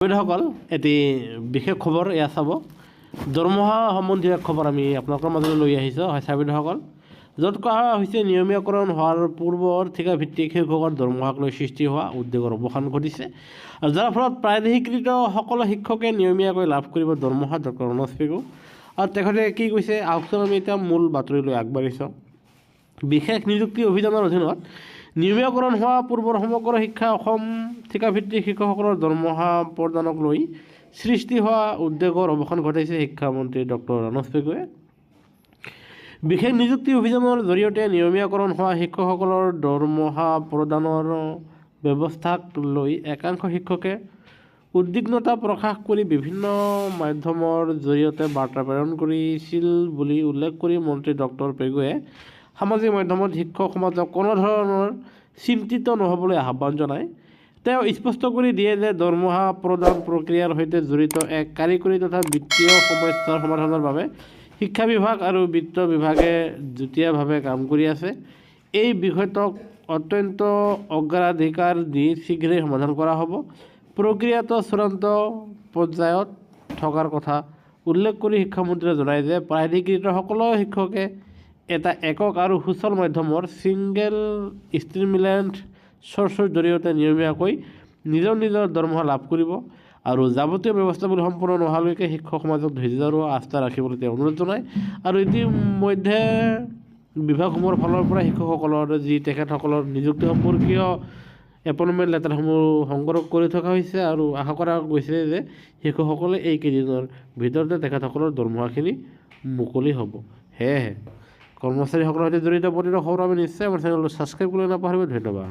সকল এটি বিশেষ খবৰ এয়া চাব দৰমহা সম্বন্ধীয় খবৰ আমি আপোনালোকৰ মাজলৈ লৈ আহিছোঁ হয় চাবিসকল য'ত কোৱা হৈছে নিয়মীয়াকৰণ হোৱাৰ পূৰ্বৰ ঠিকাভিত্তিক শিক্ষকৰ দৰমহাক লৈ সৃষ্টি হোৱা উদ্যোগৰ অৱসান ঘটিছে আৰু যাৰ ফলত প্ৰাদেশিকৃত সকলো শিক্ষকে নিয়মীয়াকৈ লাভ কৰিব দৰমহা ডক্টৰ ৰণোজ পেগু আৰু তেখেতে কি কৈছে আহকচোন আমি এতিয়া মূল বাতৰিলৈ আগবাঢ়িছোঁ বিশেষ নিযুক্তি অভিযানৰ অধীনত নিয়মীয়াকৰণ হোৱা পূৰ্বৰ সমগ্ৰ শিক্ষা অসম ঠিকাভিত্তিক শিক্ষকসকলৰ দৰমহা প্ৰদানক লৈ সৃষ্টি হোৱা উদ্যোগৰ অৱসান ঘটাইছে শিক্ষামন্ত্ৰী ডক্টৰ ৰণোজ পেগুৱে বিশেষ নিযুক্তি অভিযানৰ জৰিয়তে নিয়মীয়াকৰণ হোৱা শিক্ষকসকলৰ দৰমহা প্ৰদানৰ ব্যৱস্থাক লৈ একাংশ শিক্ষকে উদ্বিগ্নতা প্ৰকাশ কৰি বিভিন্ন মাধ্যমৰ জৰিয়তে বাৰ্তা প্ৰেৰণ কৰিছিল বুলি উল্লেখ কৰি মন্ত্ৰী ডক্টৰ পেগুৱে সামাজিক মাধ্যমত শিক্ষক সমাজক কোনো ধৰণৰ চিন্তিত নহ'বলৈ আহ্বান জনায় তেওঁ স্পষ্ট কৰি দিয়ে যে দৰমহা প্ৰদান প্ৰক্ৰিয়াৰ সৈতে জড়িত এক কাৰিকৰী তথা বিত্তীয় সমস্যাৰ সমাধানৰ বাবে শিক্ষা বিভাগ আৰু বিত্ত বিভাগে যুটীয়াভাৱে কাম কৰি আছে এই বিষয়টোক অত্যন্ত অগ্ৰাধিকাৰ দি শীঘ্ৰেই সমাধান কৰা হ'ব প্ৰক্ৰিয়াটো চূড়ান্ত পৰ্যায়ত থকাৰ কথা উল্লেখ কৰি শিক্ষামন্ত্ৰীয়ে জনায় যে প্ৰাদেশিকৃত সকলো শিক্ষকে এটা একক আৰু সুচল মাধ্যমৰ ছিংগল ষ্ট্ৰীমলাইন চ'ৰ্চৰ জৰিয়তে নিয়মীয়াকৈ নিজৰ দৰমহা লাভ কৰিব আৰু যাৱতীয় ব্যৱস্থাবোৰ সম্পূৰ্ণ নোহোৱালৈকে শিক্ষক সমাজক ধৈৰ্য আৰু আস্থা ৰাখিবলৈ তেওঁ অনুৰোধ জনায় আৰু ইতিমধ্যে বিভাগসমূহৰ ফালৰ পৰা শিক্ষকসকলৰ যি তেখেতসকলৰ নিযুক্তি সম্পৰ্কীয় এপইণ্টমেণ্ট লেটাৰসমূহ সংগ্ৰহ কৰি থকা হৈছে আৰু আশা কৰা গৈছে যে শিক্ষকসকলে এইকেইদিনৰ ভিতৰতে তেখেতসকলৰ দৰমহাখিনি মুকলি হ'ব সেয়েহে কৰ্মচাৰীসকলৰ সৈতে জড়িত প্ৰতিটো খবৰ আমি নিশ্চয় আমাৰ চেনেলটো ছাবস্ক্ৰাইব কৰিবলৈ নাপাহৰিব ধন্যবাদ